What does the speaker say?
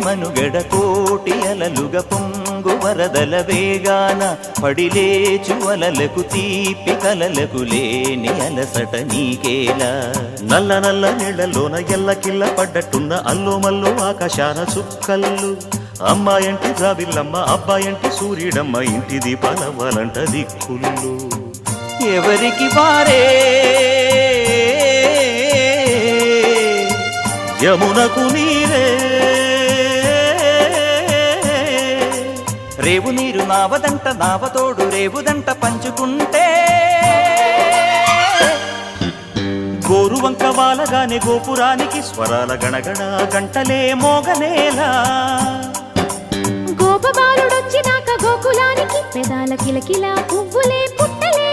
మనుగడ కోటి అలలుగ పొంగు వరదల వేగాన పడిలేచు అలలకు తీపి కలలకు లేని అలసట నీకేలా నల్ల నల్ల నీళ్లలోన ఎల్లకిల్ల పడ్డట్టున్న అల్లో మల్లో ఆకాశాన చుక్కల్లు అమ్మాయంటి జాబిల్లమ్మ అబ్బాయంటి సూర్యుడమ్మ ఇంటి దీపాలవ్వాలంట దిక్కుళ్ళు ఎవరికి వారే యమునకు నీరే రేవు నీరు నావదంట నావతోడు రేవుదంట పంచుకుంటే గోరువంక వాలగానే గోపురానికి స్వరాల గణగణ గంటలే మోగనేలా గోపబాలుడొచ్చినాక గోకులానికి పెదాల కిలకిల పువ్వులే పుట్టలే